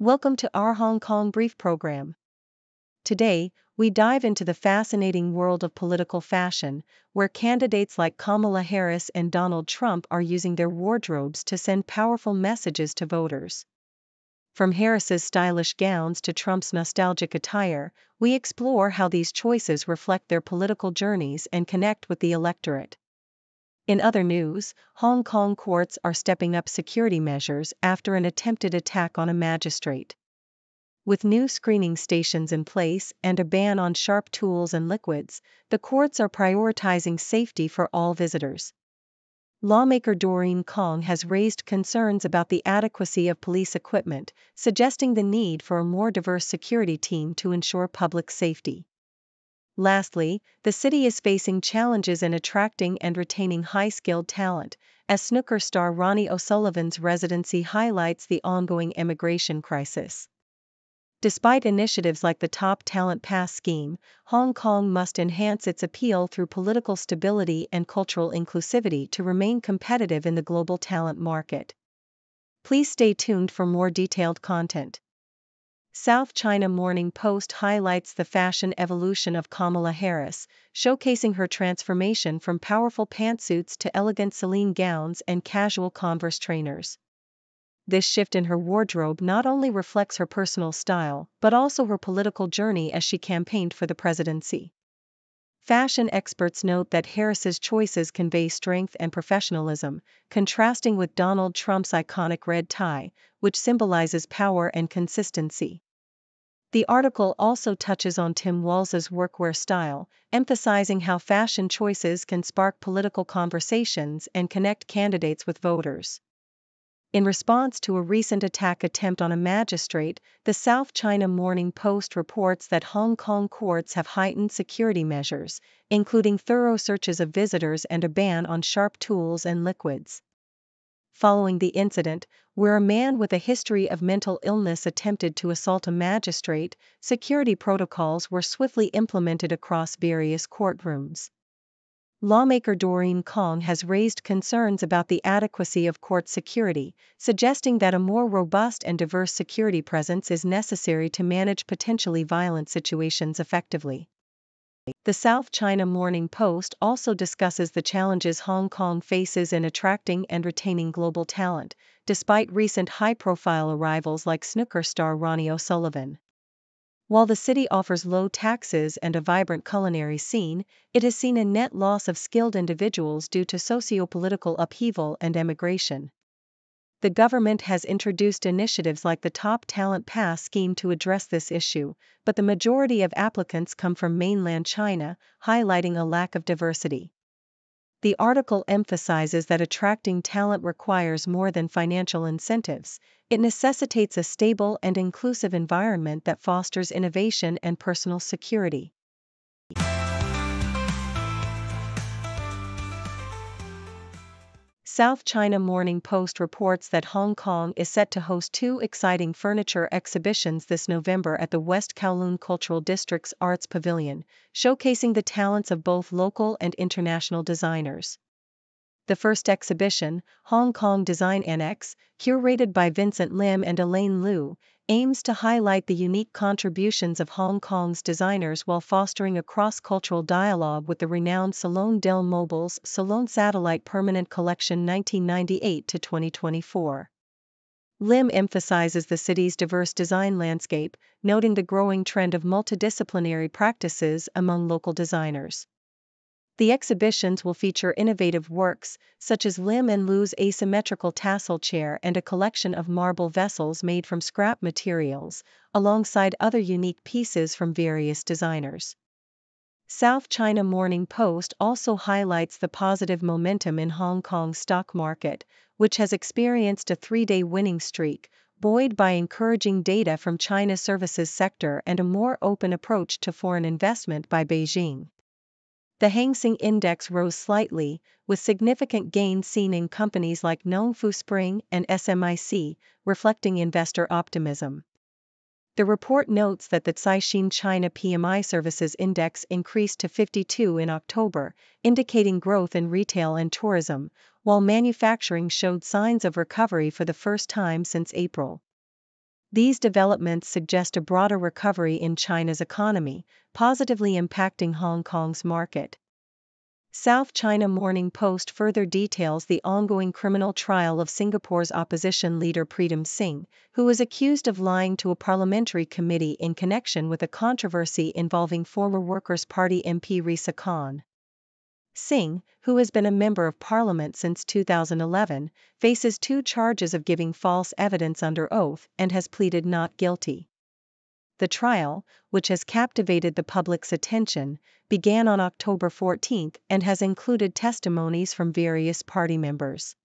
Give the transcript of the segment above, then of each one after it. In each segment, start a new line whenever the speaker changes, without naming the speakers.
Welcome to our Hong Kong Brief program. Today, we dive into the fascinating world of political fashion, where candidates like Kamala Harris and Donald Trump are using their wardrobes to send powerful messages to voters. From Harris's stylish gowns to Trump's nostalgic attire, we explore how these choices reflect their political journeys and connect with the electorate. In other news, Hong Kong courts are stepping up security measures after an attempted attack on a magistrate. With new screening stations in place and a ban on sharp tools and liquids, the courts are prioritizing safety for all visitors. Lawmaker Doreen Kong has raised concerns about the adequacy of police equipment, suggesting the need for a more diverse security team to ensure public safety. Lastly, the city is facing challenges in attracting and retaining high-skilled talent, as snooker star Ronnie O'Sullivan's residency highlights the ongoing emigration crisis. Despite initiatives like the Top Talent Pass scheme, Hong Kong must enhance its appeal through political stability and cultural inclusivity to remain competitive in the global talent market. Please stay tuned for more detailed content. South China Morning Post highlights the fashion evolution of Kamala Harris, showcasing her transformation from powerful pantsuits to elegant Celine gowns and casual Converse trainers. This shift in her wardrobe not only reflects her personal style, but also her political journey as she campaigned for the presidency. Fashion experts note that Harris's choices convey strength and professionalism, contrasting with Donald Trump's iconic red tie, which symbolizes power and consistency. The article also touches on Tim Walz's workwear style, emphasizing how fashion choices can spark political conversations and connect candidates with voters. In response to a recent attack attempt on a magistrate, the South China Morning Post reports that Hong Kong courts have heightened security measures, including thorough searches of visitors and a ban on sharp tools and liquids. Following the incident, where a man with a history of mental illness attempted to assault a magistrate, security protocols were swiftly implemented across various courtrooms. Lawmaker Doreen Kong has raised concerns about the adequacy of court security, suggesting that a more robust and diverse security presence is necessary to manage potentially violent situations effectively. The South China Morning Post also discusses the challenges Hong Kong faces in attracting and retaining global talent, despite recent high-profile arrivals like snooker star Ronnie O'Sullivan. While the city offers low taxes and a vibrant culinary scene, it has seen a net loss of skilled individuals due to socio-political upheaval and emigration. The government has introduced initiatives like the Top Talent Pass scheme to address this issue, but the majority of applicants come from mainland China, highlighting a lack of diversity. The article emphasizes that attracting talent requires more than financial incentives. It necessitates a stable and inclusive environment that fosters innovation and personal security. South China Morning Post reports that Hong Kong is set to host two exciting furniture exhibitions this November at the West Kowloon Cultural District's Arts Pavilion, showcasing the talents of both local and international designers. The first exhibition, Hong Kong Design Annex, curated by Vincent Lim and Elaine Liu, aims to highlight the unique contributions of Hong Kong's designers while fostering a cross-cultural dialogue with the renowned Salon del Mobile's Salon Satellite Permanent Collection 1998 to 2024. Lim emphasizes the city's diverse design landscape, noting the growing trend of multidisciplinary practices among local designers. The exhibitions will feature innovative works, such as Lim and Liu's asymmetrical tassel chair and a collection of marble vessels made from scrap materials, alongside other unique pieces from various designers. South China Morning Post also highlights the positive momentum in Hong Kong's stock market, which has experienced a three-day winning streak, buoyed by encouraging data from China's services sector and a more open approach to foreign investment by Beijing. The Hang Seng Index rose slightly, with significant gains seen in companies like Nongfu Spring and SMIC, reflecting investor optimism. The report notes that the Caixin China PMI Services Index increased to 52 in October, indicating growth in retail and tourism, while manufacturing showed signs of recovery for the first time since April. These developments suggest a broader recovery in China's economy, positively impacting Hong Kong's market. South China Morning Post further details the ongoing criminal trial of Singapore's opposition leader Pritam Singh, who was accused of lying to a parliamentary committee in connection with a controversy involving former Workers' Party MP Risa Khan. Singh, who has been a member of parliament since 2011, faces 2 charges of giving false evidence under oath and has pleaded not guilty. The trial, which has captivated the public's attention, began on October 14 and has included testimonies from various party members.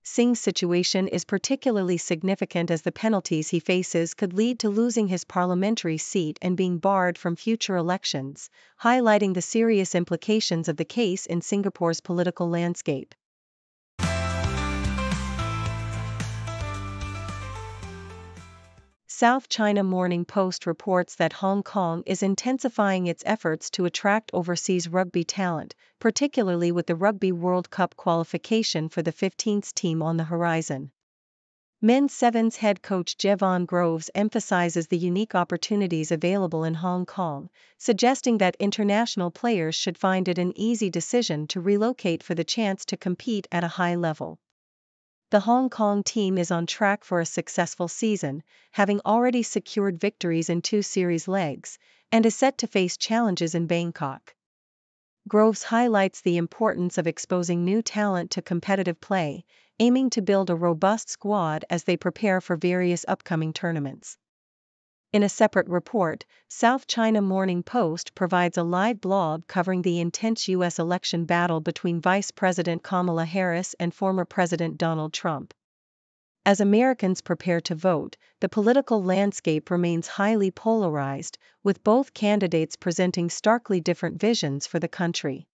Singh's situation is particularly significant as the penalties he faces could lead to losing his parliamentary seat and being barred from future elections, highlighting the serious implications of the case in Singapore's political landscape. South China Morning Post reports that Hong Kong is intensifying its efforts to attract overseas rugby talent, particularly with the Rugby World Cup qualification for the 15th team on the horizon. Men's Sevens head coach Jevon Groves emphasizes the unique opportunities available in Hong Kong, suggesting that international players should find it an easy decision to relocate for the chance to compete at a high level. The Hong Kong team is on track for a successful season, having already secured victories in 2 series legs, and is set to face challenges in Bangkok. Groves highlights the importance of exposing new talent to competitive play, aiming to build a robust squad as they prepare for various upcoming tournaments. In a separate report, South China Morning Post provides a live blog covering the intense U.S. election battle between Vice President Kamala Harris and former President Donald Trump. As Americans prepare to vote, the political landscape remains highly polarized, with both candidates presenting starkly different visions for the country.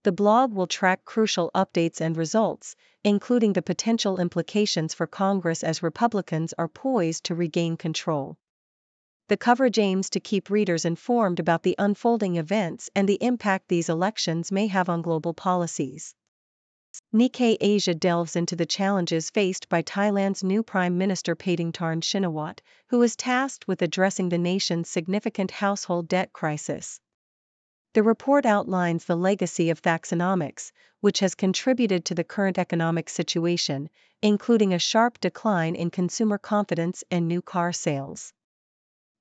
The blog will track crucial updates and results, including the potential implications for Congress as Republicans are poised to regain control. The coverage aims to keep readers informed about the unfolding events and the impact these elections may have on global policies. Nikkei Asia delves into the challenges faced by Thailand's new Prime Minister Paetongtarn Shinawatra, who is tasked with addressing the nation's significant household debt crisis. The report outlines the legacy of Thaksonomics, which has contributed to the current economic situation, including a sharp decline in consumer confidence and new car sales.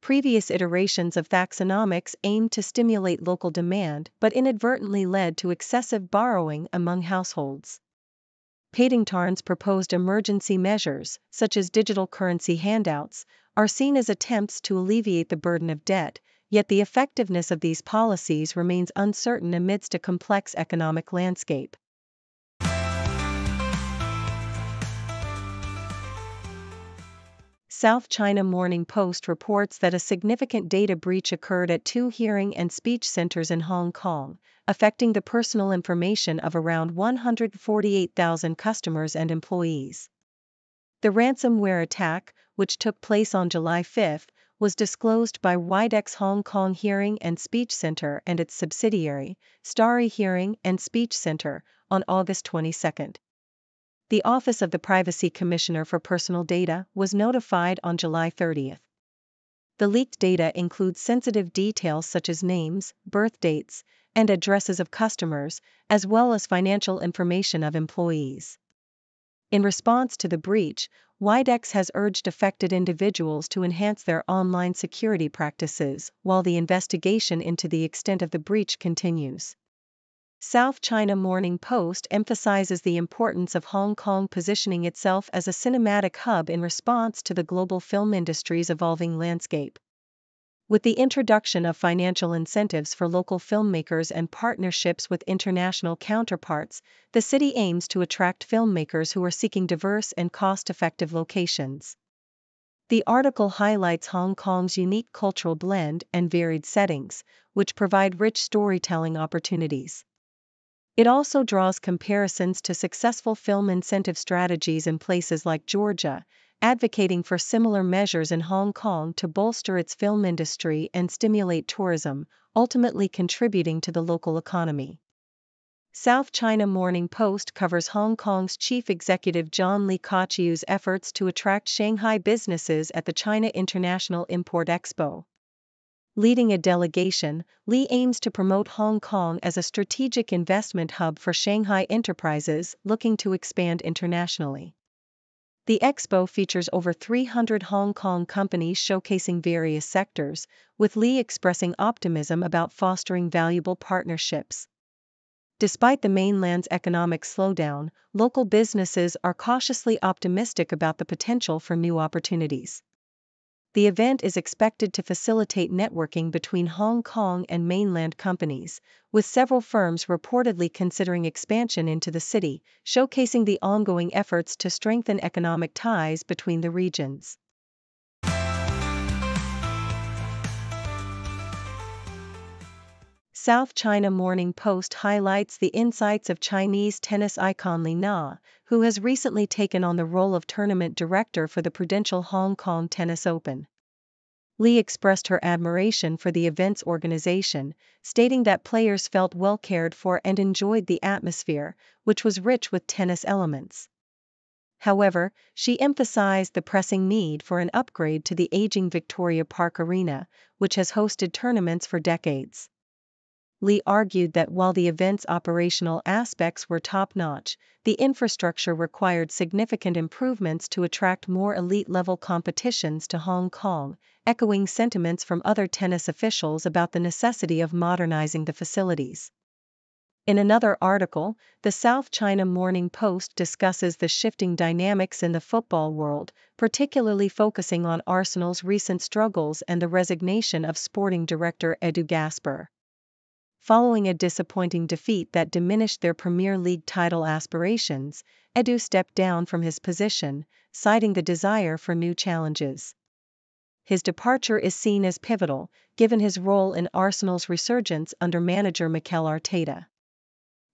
Previous iterations of Thaksonomics aimed to stimulate local demand but inadvertently led to excessive borrowing among households. Paetongtarn's proposed emergency measures, such as digital currency handouts, are seen as attempts to alleviate the burden of debt, yet the effectiveness of these policies remains uncertain amidst a complex economic landscape. South China Morning Post reports that a significant data breach occurred at 2 hearing and speech centers in Hong Kong, affecting the personal information of around 148,000 customers and employees. The ransomware attack, which took place on July 5, was disclosed by Widex Hong Kong Hearing and Speech Center and its subsidiary, Starry Hearing and Speech Center, on August 22. The Office of the Privacy Commissioner for Personal Data was notified on July 30. The leaked data includes sensitive details such as names, birth dates, and addresses of customers, as well as financial information of employees. In response to the breach, Widex has urged affected individuals to enhance their online security practices while the investigation into the extent of the breach continues. South China Morning Post emphasizes the importance of Hong Kong positioning itself as a cinematic hub in response to the global film industry's evolving landscape. With the introduction of financial incentives for local filmmakers and partnerships with international counterparts, the city aims to attract filmmakers who are seeking diverse and cost-effective locations. The article highlights Hong Kong's unique cultural blend and varied settings, which provide rich storytelling opportunities. It also draws comparisons to successful film incentive strategies in places like Georgia, advocating for similar measures in Hong Kong to bolster its film industry and stimulate tourism, ultimately contributing to the local economy. South China Morning Post covers Hong Kong's chief executive John Lee Ka-chiu's efforts to attract Shanghai businesses at the China International Import Expo. Leading a delegation, Lee aims to promote Hong Kong as a strategic investment hub for Shanghai enterprises looking to expand internationally. The expo features over 300 Hong Kong companies showcasing various sectors, with Lee expressing optimism about fostering valuable partnerships. Despite the mainland's economic slowdown, local businesses are cautiously optimistic about the potential for new opportunities. The event is expected to facilitate networking between Hong Kong and mainland companies, with several firms reportedly considering expansion into the city, showcasing the ongoing efforts to strengthen economic ties between the regions. South China Morning Post highlights the insights of Chinese tennis icon Li Na, who has recently taken on the role of tournament director for the Prudential Hong Kong Tennis Open. Li expressed her admiration for the event's organization, stating that players felt well cared for and enjoyed the atmosphere, which was rich with tennis elements. However, she emphasized the pressing need for an upgrade to the aging Victoria Park Arena, which has hosted tournaments for decades. Lee argued that while the event's operational aspects were top-notch, the infrastructure required significant improvements to attract more elite-level competitions to Hong Kong, echoing sentiments from other tennis officials about the necessity of modernizing the facilities. In another article, the South China Morning Post discusses the shifting dynamics in the football world, particularly focusing on Arsenal's recent struggles and the resignation of sporting director Edu Gaspar. Following a disappointing defeat that diminished their Premier League title aspirations, Edu stepped down from his position, citing the desire for new challenges. His departure is seen as pivotal, given his role in Arsenal's resurgence under manager Mikel Arteta.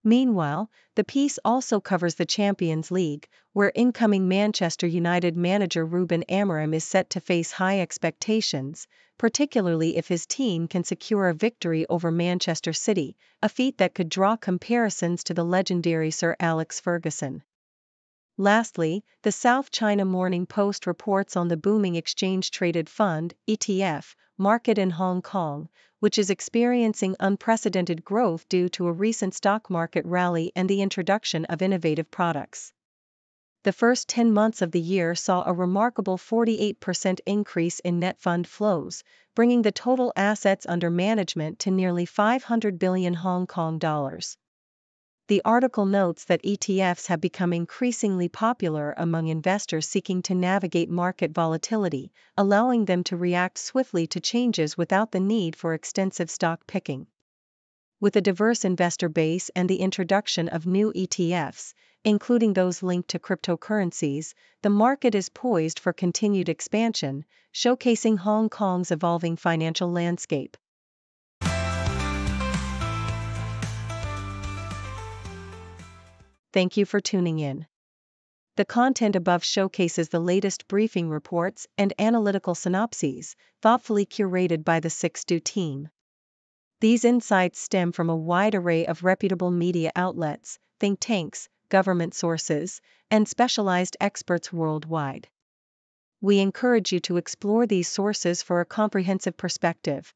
Meanwhile, the piece also covers the Champions League, where incoming Manchester United manager Ruben Amorim is set to face high expectations, particularly if his team can secure a victory over Manchester City, a feat that could draw comparisons to the legendary Sir Alex Ferguson. Lastly, the South China Morning Post reports on the booming exchange-traded fund (ETF) market in Hong Kong, which is experiencing unprecedented growth due to a recent stock market rally and the introduction of innovative products. The first 10 months of the year saw a remarkable 48% increase in net fund flows, bringing the total assets under management to nearly 500 billion Hong Kong dollars. The article notes that ETFs have become increasingly popular among investors seeking to navigate market volatility, allowing them to react swiftly to changes without the need for extensive stock picking. With a diverse investor base and the introduction of new ETFs, including those linked to cryptocurrencies, the market is poised for continued expansion, showcasing Hong Kong's evolving financial landscape. Thank you for tuning in. The content above showcases the latest briefing reports and analytical synopses, thoughtfully curated by the 6Do team. These insights stem from a wide array of reputable media outlets, think tanks, government sources, and specialized experts worldwide. We encourage you to explore these sources for a comprehensive perspective.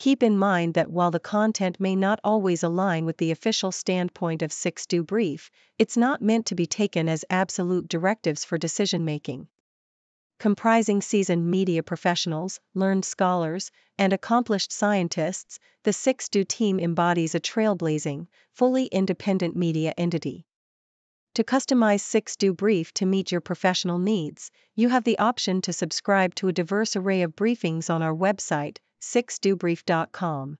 Keep in mind that while the content may not always align with the official standpoint of 6Do Brief, it's not meant to be taken as absolute directives for decision-making. Comprising seasoned media professionals, learned scholars, and accomplished scientists, the 6Do team embodies a trailblazing, fully independent media entity. To customize 6Do Brief to meet your professional needs, you have the option to subscribe to a diverse array of briefings on our website, 6dobrief.com.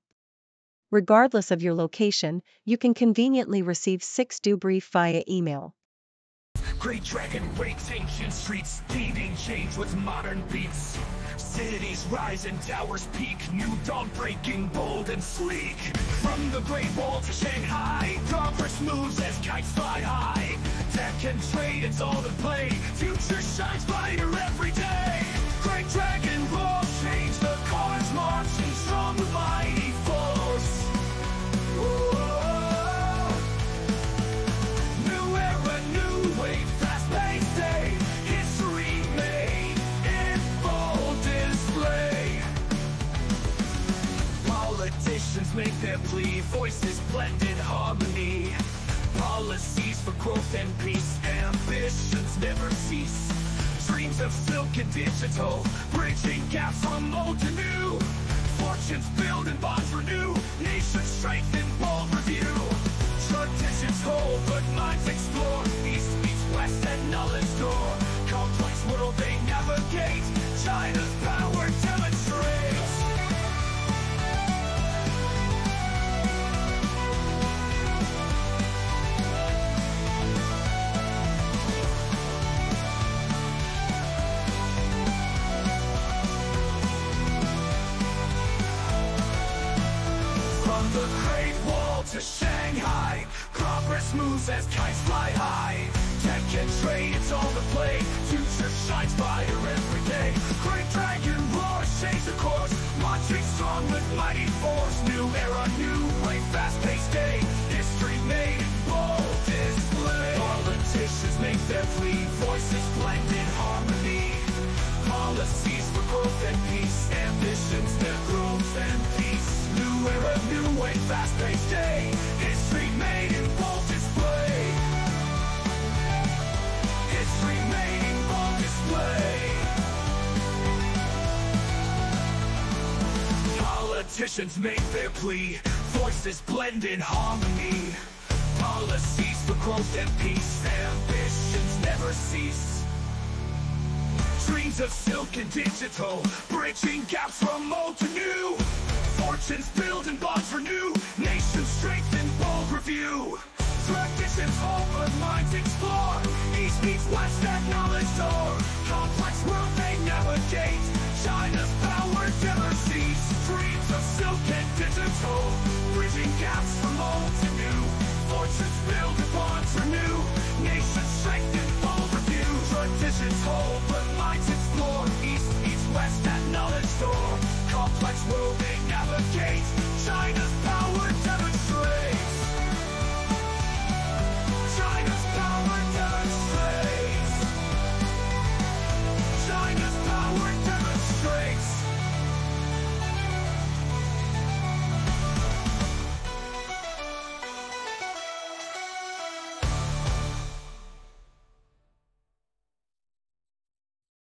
Regardless of your location, you can conveniently receive 6Do Brief via email.
Great dragon breaks ancient streets, leading change with modern beats. Cities rise and towers peak, new dawn breaking, bold and sleek. From the Great Wall to Shanghai, progress moves as kites fly high. Tech and trade, it's all to play, future shines brighter every day. Great dragon roars, change the cards, marching strong with mighty force. Whoa, Politicians make their plea, voices blend in harmony. Policies for growth and peace, ambitions never cease. Dreams of silk and digital, bridging gaps from old to new. Fortunes build and bonds renew, nations strengthen, bold review. Traditions hold, but minds explore. East meets west and knowledge door. Complex world they navigate, China's power demonstrates. From the Great Wall to Shanghai, progress moves as kites fly high. Tech and trade, it's all the play. Future shines brighter every day. Great dragon roars, change the course. Marching strong with mighty force. New era, new way, fast-paced day. History made in bold display. Politicians make their plea, voices blend in harmony. Policies for growth and peace, ambitions, their growth and peace. New era, new way, fast-paced day. History made in bold display. History made in bold display. Politicians make their plea, voices blend in harmony. Policies for growth and peace, ambitions never cease. Dreams of silk and digital, bridging gaps from old to new. Fortunes build and bonds renew, nations strengthen, bold review. Traditions hold, but minds explore. East meets west at knowledge door. Complex world they navigate, China's power never cease. Dreams of silk and digital, bridging gaps from old to new. Fortunes build and bonds renew, nations strengthen, bold review. Traditions hold, but minds explore. East meets west at knowledge door. Complex world they navigate, China's